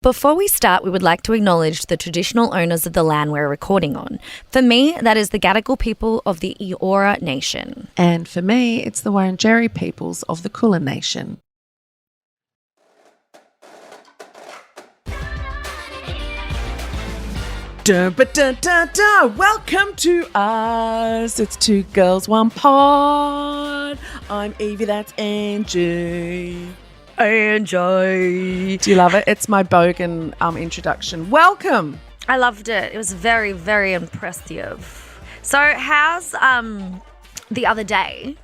Before we start, we would like to acknowledge the traditional owners of the land we're recording on. For me, that is the Gadigal people of the Eora Nation. And for me, it's the Wurundjeri peoples of the Kulin Nation. Dun, ba, dun, dun, dun. Welcome to us. It's Two Girls, One Pod. I'm Yvie, that's Angie. Angie. Do you love it? It's my bogan introduction. Welcome. I loved it. It was very, very impressive. So how's the other day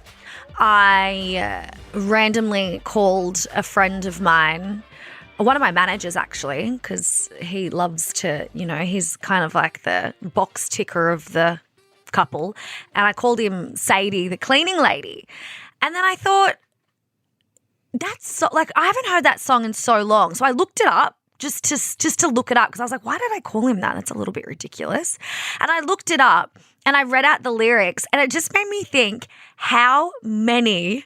I randomly called a friend of mine, one of my managers actually, because he loves to, he's kind of like the box ticker of the couple. And I called him Sadie, the cleaning lady. And then I thought, I haven't heard that song in so long. So I looked it up just to look it up because I was like, why did I call him that? That's a little bit ridiculous. And I looked it up and I read out the lyrics and it just made me think how many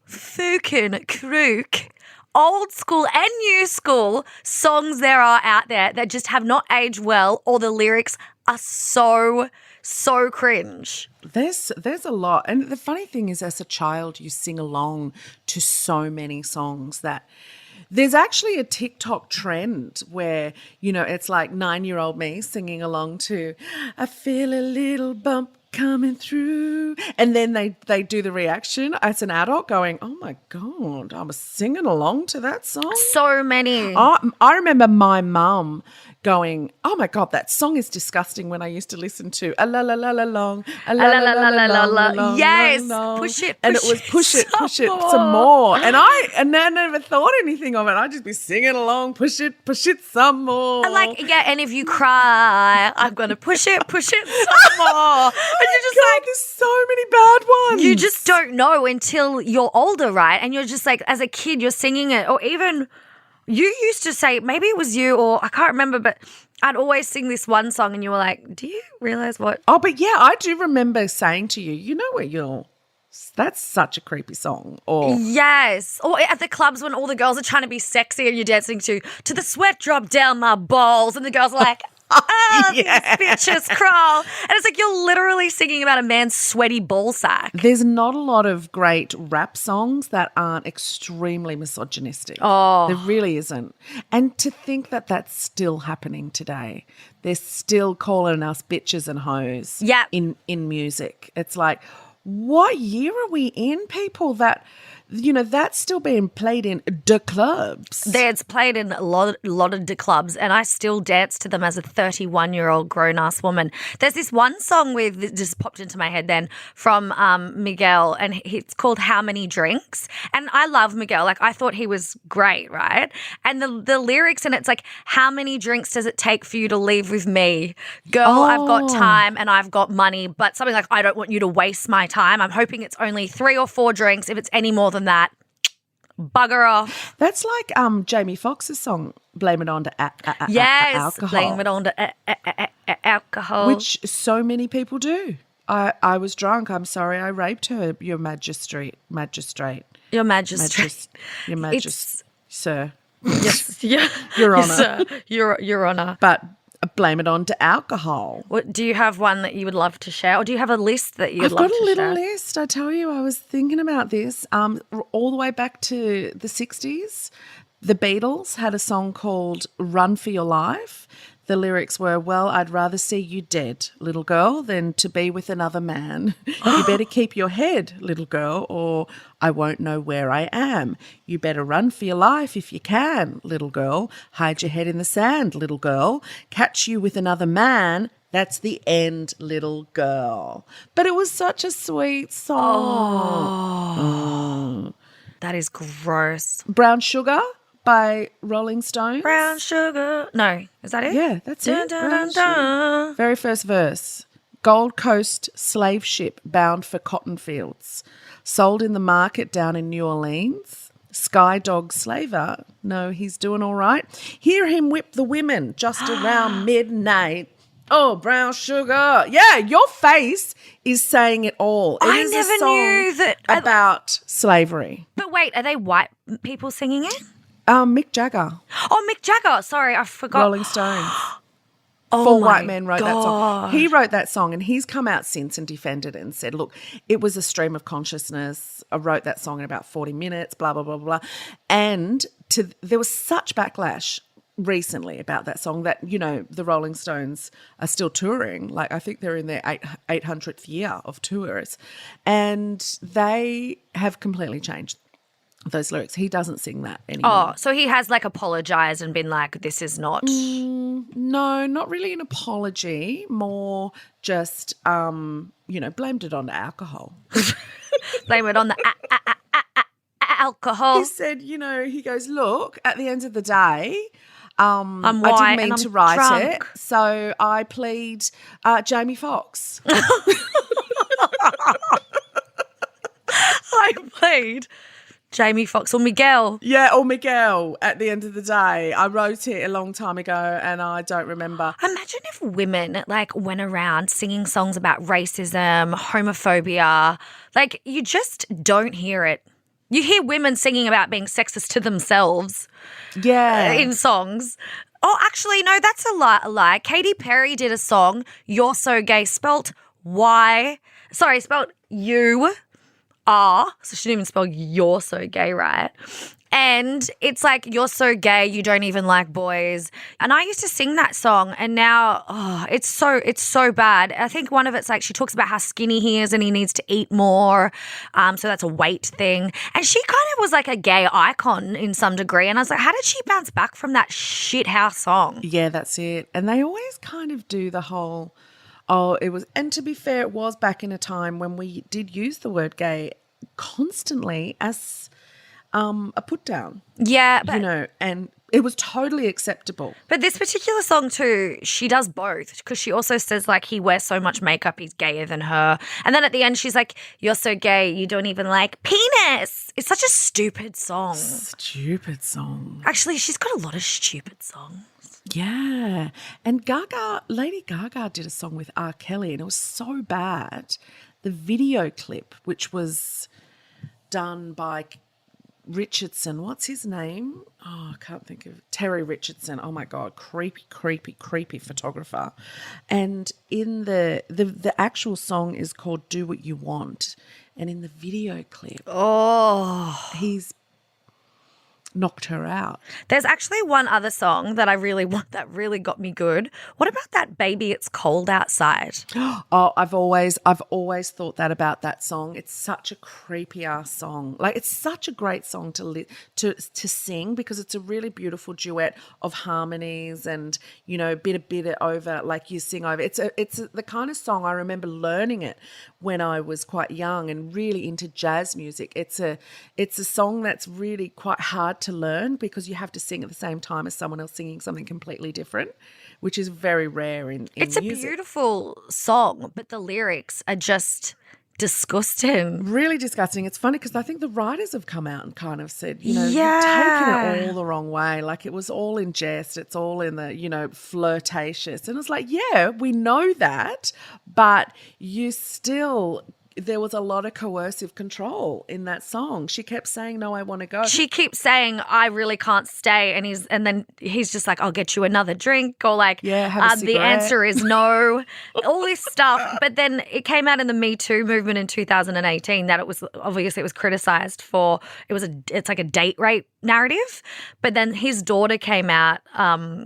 fucking crook old school and new school songs there are out there that just have not aged well or the lyrics are so cringe. There's a lot. And the funny thing is, as a child, you sing along to so many songs that there's actually a TikTok trend where, it's like 9-year-old me singing along to I feel a little bump coming through. And then they do the reaction as an adult going, oh, my God, I was singing along to that song. So many. I remember my mum going, oh, my God, that song is disgusting when I used to listen to a la la la la long, a la la la la la long. Yes, long. push it. And it was push it some more. And I never thought anything of it. I'd just be singing along, push it some more. And if you cry, I'm going to push it some more. And you're just God, there's so many bad ones. You just don't know until you're older, right? And you're just like, as a kid, you're singing it. Or even you used to say, maybe it was you or I can't remember, but I'd always sing this one song and you were like, do you realize what? Oh, but yeah, I do remember saying to you, that's such a creepy song. Or yes. Or at the clubs when all the girls are trying to be sexy and you're dancing to the sweat drop down my balls and the girls are like, these bitches crawl. And it's like you're literally singing about a man's sweaty ball sack. There's not a lot of great rap songs that aren't extremely misogynistic. Oh. There really isn't. And to think that that's still happening today. They're still calling us bitches and hoes in music. It's like, what year are we in, people, that that's still being played in the clubs? It's played in a lot of the clubs, and I still dance to them as a 31-year-old grown-ass woman. There's this one song that just popped into my head then from Miguel, and it's called How Many Drinks? And I love Miguel. Like, I thought he was great, right? And the lyrics, and it's like, how many drinks does it take for you to leave with me? Girl, I've got time and I've got money, but something like, I don't want you to waste my time. I'm hoping it's only 3 or 4 drinks. If it's any more than that, bugger off. That's like Jamie Foxx's song, Blame It On to Alcohol. Yes, Blame It On to Alcohol. Which so many people do. I was drunk. I'm sorry I raped her, Your Majesty. Your Majesty. Sir. Yes, yeah. Your Honour. Yes, sir. Your Honour. But blame it on to alcohol. Do you have one that you would love to share, or do you have a list that you'd I've love got to a little share? list. I tell you, I was thinking about this all the way back to the 60s. The Beatles had a song called Run for Your Life. The lyrics were, well, I'd rather see you dead, little girl, than to be with another man. You better keep your head, little girl, or I won't know where I am. You better run for your life if you can, little girl. Hide your head in the sand, little girl. Catch you with another man. That's the end, little girl. But it was such a sweet song. Oh. That is gross. Brown Sugar by Rolling Stones. Brown sugar. No, is that it? Yeah, that's dun, it. dun, dun, dun. Very first verse. Gold Coast slave ship bound for cotton fields. Sold in the market down in New Orleans. Sky dog slaver. No, he's doing all right. Hear him whip the women just around midnight. Oh, brown sugar. Yeah, your face is saying it all. It I is never a song knew that. about slavery. But wait, are they white people singing it? Mick Jagger, Oh, Mick Jagger. Sorry, I forgot. Rolling Stones. Oh Four my White Men wrote that song. God. He wrote that song and he's come out since and defended it and said, look, it was a stream of consciousness. I wrote that song in about 40 minutes, blah, blah, blah, blah. And there was such backlash recently about that song that, you know, the Rolling Stones are still touring. Like, I think they're in their 800th year of tours. And they have completely changed those lyrics. He doesn't sing that anymore. Oh, so he has like apologized and been like, this is not. No, not really an apology. More just, you know, blamed it on alcohol. Blame it on the alcohol. He said, you know, he goes, look, at the end of the day, I'm I white didn't mean and to I'm write drunk. it, so I plead Jamie Foxx. I played Jamie Foxx or Miguel. Yeah, or Miguel, at the end of the day. I wrote it a long time ago and I don't remember. Imagine if women like went around singing songs about racism, homophobia. Like, you just don't hear it. You hear women singing about being sexist to themselves Yeah. in songs. Oh, actually, no, that's a lie. Katy Perry did a song, You're So Gay, spelt you are. So she didn't even spell you're so gay, right? And it's like, you're so gay, you don't even like boys. And I used to sing that song and now, it's so bad. I think one of it's like she talks about how skinny he is and he needs to eat more. So that's a weight thing. And she kind of was like a gay icon in some degree. And I was like, how did she bounce back from that shit house song? Yeah, that's it. And they always kind of do the whole, and to be fair, it was back in a time when we did use the word gay constantly as a put down. Yeah. But, you know, and it was totally acceptable. But this particular song too, she does both because she also says like he wears so much makeup, he's gayer than her. And then at the end she's like, you're so gay, you don't even like penis. It's such a stupid song. Stupid song. Actually, she's got a lot of stupid songs. Yeah. And Lady Gaga did a song with R. Kelly and it was so bad. The video clip, which was done by Richardson, what's his name? Oh, I can't think of Terry Richardson. Oh my God, creepy photographer. And in the actual song is called Do What You Want. And in the video clip, he's knocked her out. There's actually one other song that I really want that really got me good. What about that Baby It's Cold Outside? Oh, I've always thought that about that song. It's such a creepy ass song. Like, it's such a great song to sing because it's a really beautiful duet of harmonies and, you know, bit over, like you sing over. It's the kind of song I remember learning it when I was quite young and really into jazz music. It's a song that's really quite hard to learn because you have to sing at the same time as someone else singing something completely different, which is very rare in It's music. a beautiful song, but the lyrics are just disgusting. Really disgusting. It's funny because I think the writers have come out and kind of said, you know, Yeah. you've taken it all the wrong way. Like, it was all in jest. It's all in the, you know, flirtatious. And it's like, yeah, we know that, but there was a lot of coercive control in that song. She kept saying, no, I want to go. She keeps saying, I really can't stay. And then he's just like, I'll get you another drink, or like, Yeah, have a the cigarette. answer is no, all this stuff. But then it came out in the Me Too movement in 2018 that it was criticized for, it's like a date rape narrative. But then his daughter came out,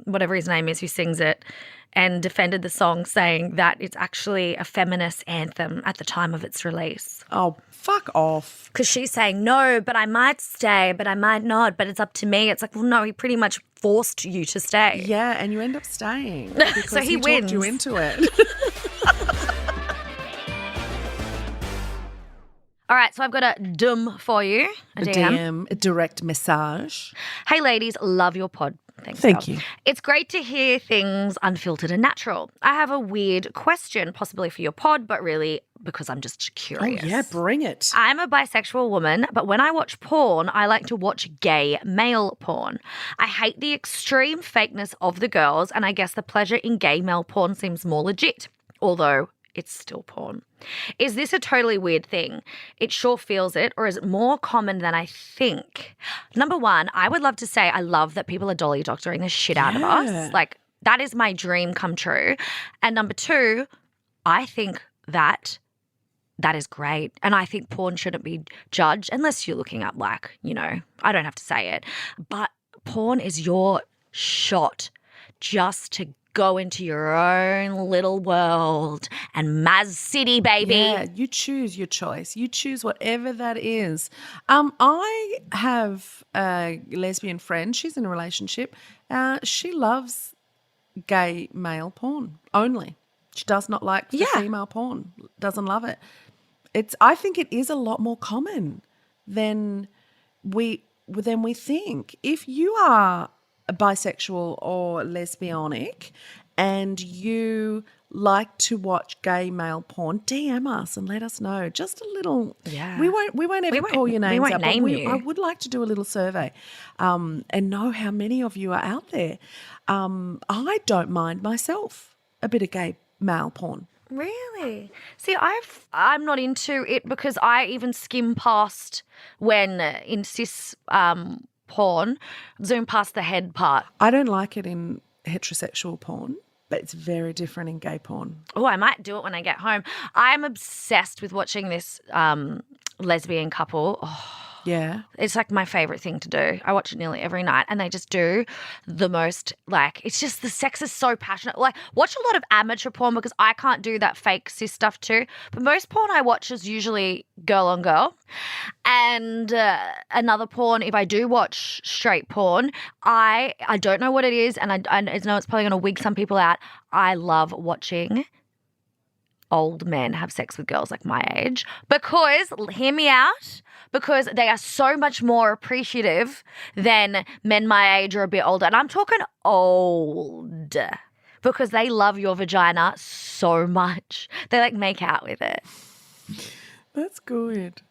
whatever his name is, who sings it, and defended the song, saying that it's actually a feminist anthem at the time of its release. Oh, fuck off. Because she's saying, no, but I might stay, but I might not, but it's up to me. It's like, well, no, he pretty much forced you to stay. Yeah, and you end up staying because So he talked wins. you into it. All right, so I've got a dum for you, a DM. A direct message. Hey, ladies, love your pod. Thanks, Thank girl. you. It's great to hear things unfiltered and natural. I have a weird question, possibly for your pod, but really because I'm just curious. Oh, yeah, bring it. I'm a bisexual woman, but when I watch porn, I like to watch gay male porn. I hate the extreme fakeness of the girls, and I guess the pleasure in gay male porn seems more legit, although it's still porn. Is this a totally weird thing? It sure feels it, or is it more common than I think? Number one, I would love to say I love that people are Dolly Doctoring the shit out of us. Like, that is my dream come true. And number two, I think that is great. And I think porn shouldn't be judged unless you're looking up, like, you know, I don't have to say it. But porn is your shot just to go into your own little world and Maz City, baby. Yeah, you choose your choice. You choose whatever that is. I have a lesbian friend. She's in a relationship. She loves gay male porn only. She does not like the female porn. Doesn't love it. I think it is a lot more common than we think. If you are bisexual or lesbianic and you like to watch gay male porn, DM us and let us know. Just a little. Yeah. We won't ever call your names we won't out. Name you. I would like to do a little survey and know how many of you are out there. I don't mind myself a bit of gay male porn. Really? See, I'm not into it because I even skim past when in cis porn, zoom past the head part. I don't like it in heterosexual porn, but it's very different in gay porn. Oh, I might do it when I get home. I'm obsessed with watching this lesbian couple. Oh, yeah. it's like my favorite thing to do. I watch it nearly every night and they just do the most, like, it's just the sex is so passionate. Like, watch a lot of amateur porn because I can't do that fake cis stuff too. But most porn I watch is usually girl on girl. And another porn, if I do watch straight porn, I don't know what it is, and I know it's probably going to wig some people out. I love watching old men have sex with girls like my age because, hear me out, because they are so much more appreciative than men my age or a bit older. And I'm talking old because they love your vagina so much. They like make out with it. That's good.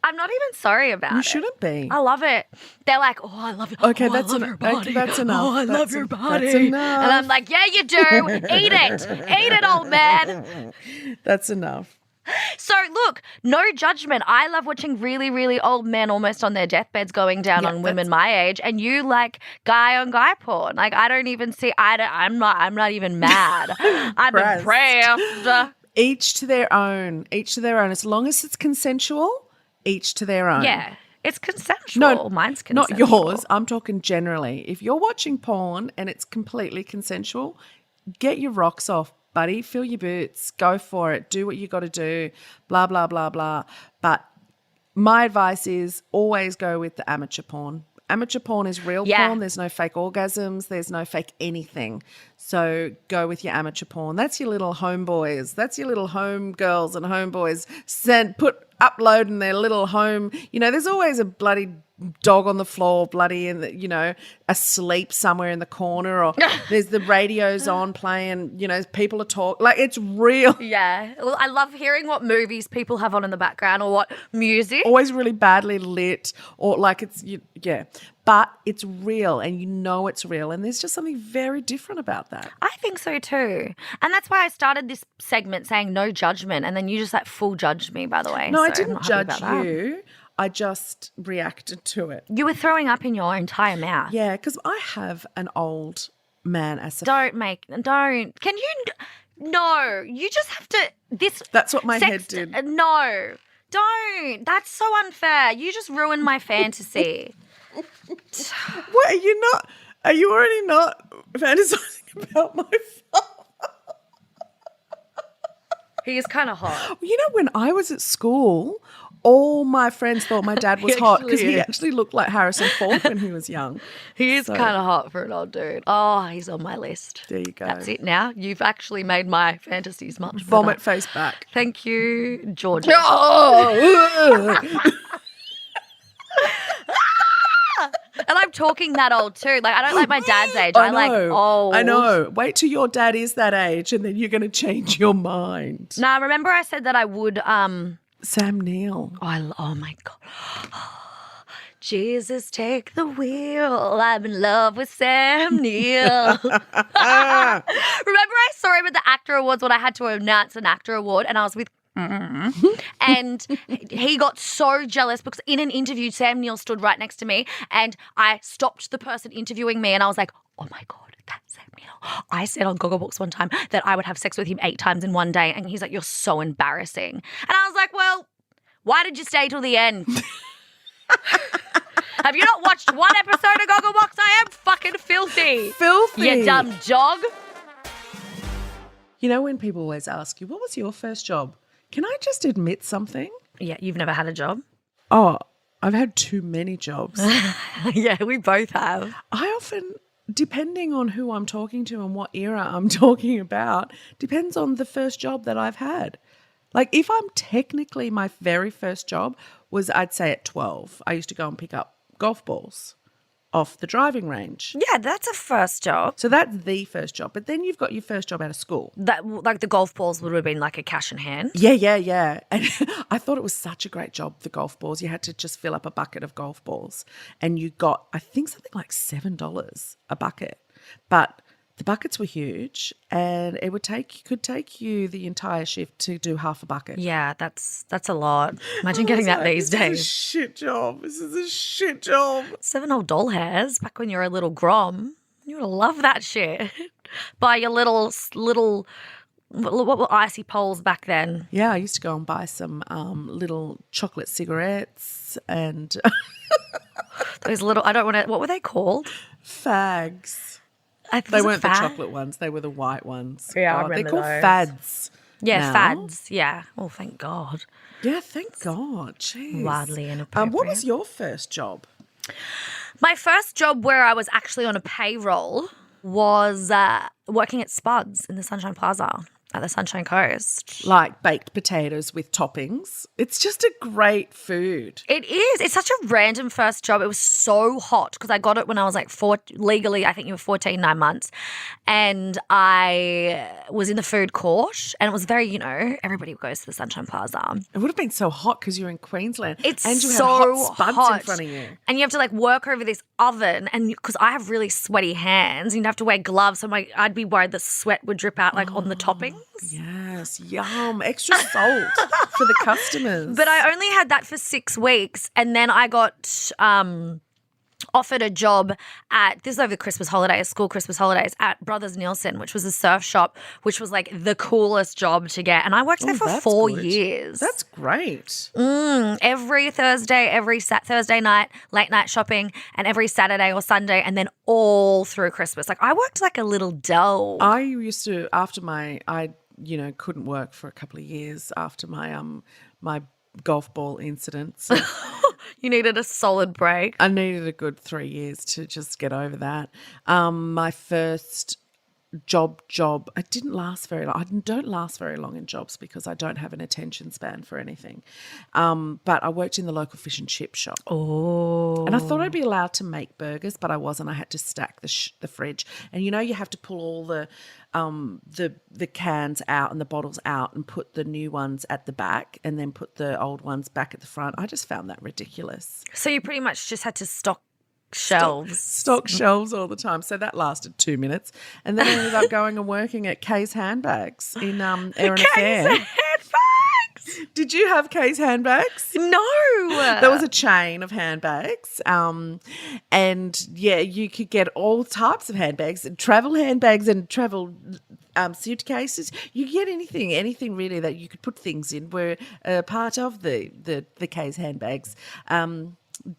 I'm not even sorry about it. You shouldn't be. I love it. They're like, oh, I love it. Okay, oh, that's I love your body. that's enough. Oh, I love your body. That's enough. And I'm like, yeah, you do. Eat it. Eat it, old man. That's enough. So look, no judgment. I love watching really, really old men almost on their deathbeds going down on women my age, and you like guy on guy porn. Like, I don't even see. I'm not even mad. I'm impressed. Each to their own. Each to their own. As long as it's consensual. Each to their own. Yeah, it's consensual. No, mine's consensual. Not yours. I'm talking generally. If you're watching porn and it's completely consensual, get your rocks off, buddy. Fill your boots. Go for it. Do what you got to do. Blah, blah, blah, blah. But my advice is always go with the amateur porn. Amateur porn is real porn. There's no fake orgasms. There's no fake anything. So go with your amateur porn. That's your little homeboys. That's your little home girls and homeboys uploading their little home. You know, there's always a bloody dog on the floor, bloody asleep somewhere in the corner, or there's the radios on playing, people are talking. Like, it's real. Yeah. Well, I love hearing what movies people have on in the background or what music. Always really badly lit, or like but it's real, and it's real, and there's just something very different about that. I think so too. And that's why I started this segment saying no judgment, and then you just like full judged me, by the way. No, I didn't judge you. I just reacted to it. You were throwing up in your entire mouth. Yeah, because I have an old man as a... Don't. Can you... No, you just have to... That's what my head did. No, don't. That's so unfair. You just ruined my fantasy. What, are you already not fantasizing about my father? He is kind of hot. When I was at school... all my friends thought my dad was hot because he actually looked like Harrison Ford when he was young. He is kind of hot for an old dude. Oh, he's on my list. There you go. That's it now. You've actually made my fantasies much better. Vomit face back. Thank you, Georgia. And I'm talking that old too. Like, I don't like my dad's age. I like old. I know. Wait till your dad is that age and then you're going to change your mind. Nah, remember I said that I would... Sam Neill. Oh my God. Jesus, take the wheel. I'm in love with Sam Neill. Remember I saw him at the Actor Awards when I had to announce an Actor Award and I was with and he got so jealous because in an interview, Sam Neill stood right next to me and I stopped the person interviewing me and I was like, oh my God, that's Sam Neill. I said on Gogglebox one time that I would have sex with him 8 times in one day and he's like, you're so embarrassing. And I was like, well, why did you stay till the end? Have you not watched one episode of Gogglebox? I am fucking filthy. Filthy. You dumb jog. You know when people always ask you, what was your first job? Can I just admit something? Yeah, you've never had a job? Oh, I've had too many jobs. Yeah, we both have. I often, depending on who I'm talking to and what era I'm talking about, depends on the first job that I've had. Like if I'm technically, my very first job was, I'd say at 12, I used to go and pick up golf balls off the driving range. Yeah, that's a first job. So that's the first job. But then you've got your first job out of school. That like the golf balls would have been like a cash in hand. Yeah. And I thought it was such a great job, the golf balls. You had to just fill up a bucket of golf balls and you got, I think, something like $7 a bucket. But the buckets were huge and it could take you the entire shift to do half a bucket. Yeah, that's a lot. Imagine getting that these This days. is a shit job. This is a shit job. 7 old doll hairs back when you were a little grom. You would have loved that shit. Buy your little what were icy poles back then? Yeah, I used to go and buy some little chocolate cigarettes and Those little, what were they called? fags. They weren't the chocolate ones. They were the white ones. Yeah, I They're remember called those. fads. Yeah, now. fads. Yeah. Oh, thank God. Yeah, thank God. Jeez. Wildly inappropriate. What was your first job? My first job where I was actually on a payroll was working at Spuds in the Sunshine Plaza at the Sunshine Coast. Like baked potatoes with toppings. It's just a great food. It is. It's such a random first job. It was so hot because I got it when I was like legally, I think you were 14, 9 months. And I was in the food court and it was very, everybody goes to the Sunshine Plaza. It would have been so hot because you're in Queensland. It's and you so have hot spuds hot in front of you. And you have to like work over this oven and because I have really sweaty hands, you'd have to wear gloves. So I'd be worried the sweat would drip out like on the toppings. Yes, yum. Extra salt for the customers. But I only had that for 6 weeks and then I got offered a job this is over the Christmas holidays, school Christmas holidays, at Brothers Nielsen, which was a surf shop, which was like the coolest job to get. And I worked there for 4 years. That's great. Every Thursday, Thursday night, late night shopping, and every Saturday or Sunday, and then all through Christmas. Like I worked like a little doll. I used to, after I couldn't work for a couple of years after my my golf ball incident. So You needed a solid break. I needed a good 3 years to just get over that. My first job, I didn't last very long. I don't last very long in jobs because I don't have an attention span for anything. But I worked in the local fish and chip shop. Oh. And I thought I'd be allowed to make burgers, but I wasn't. I had to stack the fridge. And you have to pull all the cans out and the bottles out and put the new ones at the back and then put the old ones back at the front. I just found that ridiculous. So you pretty much just had to stock shelves. Stock shelves all the time. So that lasted 2 minutes. And then I ended up going and working at Kay's Handbags in Erin Fair. Handbags. Did you have Kay's Handbags? No. There was a chain of handbags. And yeah, you could get all types of handbags and travel suitcases. You get anything really that you could put things in were part of the Kay's Handbags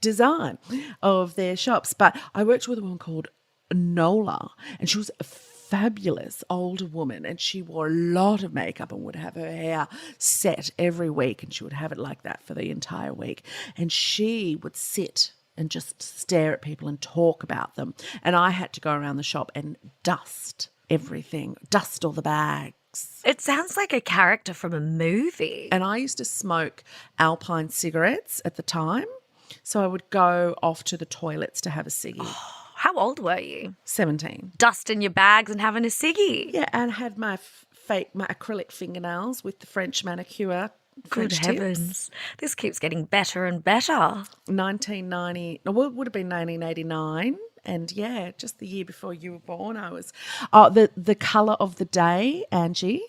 design of their shops. But I worked with a woman called Nola, and she was a fabulous older woman, and she wore a lot of makeup and would have her hair set every week, and she would have it like that for the entire week. And she would sit and just stare at people and talk about them. And I had to go around the shop and dust everything, dust all the bags. It sounds like a character from a movie. And I used to smoke Alpine cigarettes at the time. So I would go off to the toilets to have a ciggy. How old were you? 17. Dusting your bags and having a ciggy. Yeah, and had my acrylic fingernails with the French manicure Good French heavens. This keeps getting better and better. 1990, well, it would have been 1989. And yeah, just the year before you were born, I was. Oh, the colour of the day, Angie,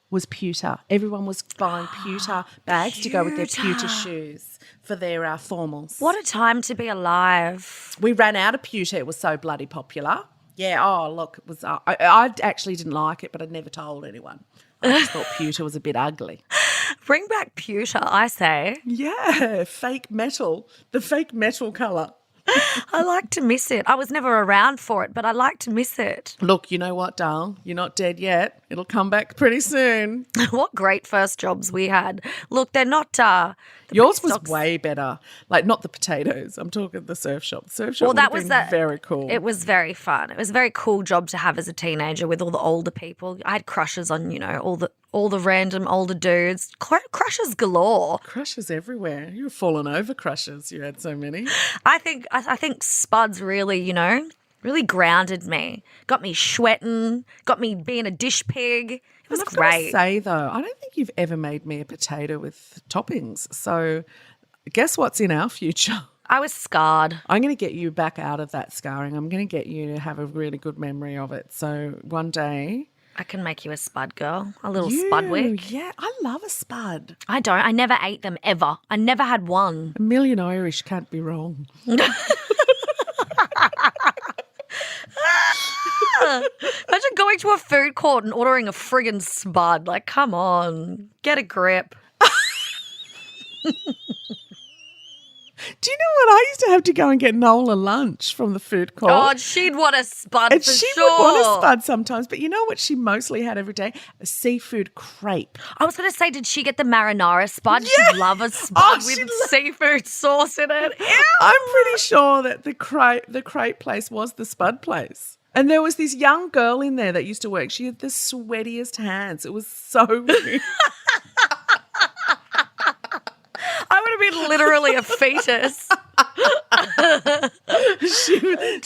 was pewter. Everyone was buying pewter bags to go with their pewter shoes for their formals. What a time to be alive. We ran out of pewter. It was so bloody popular. Yeah, oh, look, it was. I actually didn't like it, but I'd never told anyone. I just thought pewter was a bit ugly. Bring back pewter, I say. Yeah, fake metal, the fake metal colour. I like to miss it. I was never around for it, but I like to miss it. Look, you know what, Dal? You're not dead yet. It'll come back pretty soon. What great first jobs we had. Look, they're not... Yours was way better. Like, not the potatoes. I'm talking the surf shop. The surf shop very cool. It was very fun. It was a very cool job to have as a teenager with all the older people. I had crushes on, all the random older dudes. Crushes galore. Crushes everywhere. You were falling over crushes. You had so many. I think Spuds really, really grounded me. Got me sweating. Got me being a dish pig. It was great. I say though, I don't think you've ever made me a potato with toppings. So, guess what's in our future? I was scarred. I'm going to get you back out of that scarring. I'm going to get you to have a really good memory of it. So one day, I can make you a spud girl, a little spud wick. Yeah, I love a spud. I don't. I never ate them ever. I never had one. A million Irish can't be wrong. Imagine going to a food court and ordering a friggin' spud. Like, come on, get a grip. Do you know what? I used to have to go and get Nola lunch from the food court. Oh, she'd want a spud and for she sure. would want a spud sometimes. But you know what she mostly had every day? A seafood crepe. I was going to say, did she get the marinara spud? Yeah. She'd love a spud with seafood sauce in it. Ew. I'm pretty sure that the crepe place was the spud place. And there was this young girl in there that used to work. She had the sweatiest hands. It was so weird. I would have been literally a fetus.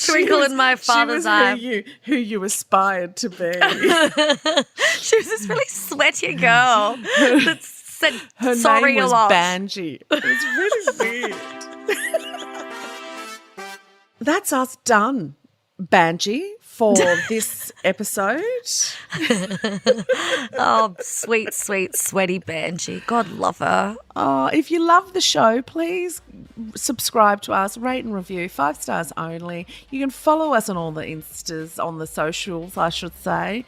Twinkle in my father's eye. Who you aspired to be. She was this really sweaty girl that said her sorry name was a lot. Banji. It was really weird. That's us done, Banji, for this episode. Oh, sweet, sweet, sweaty Banji. God love her. Oh, if you love the show, please subscribe to us, rate and review, 5 stars only. You can follow us on all the Instas, on the socials, I should say.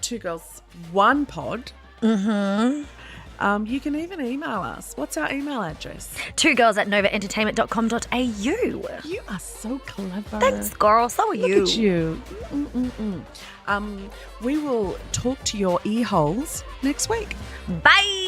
2 Girls, 1 Pod. Mm-hmm. You can even email us. What's our email address? 2girls@novaentertainment.com.au. You are so clever. Thanks, girl. So are you. Look at you. We will talk to your ear holes next week. Bye.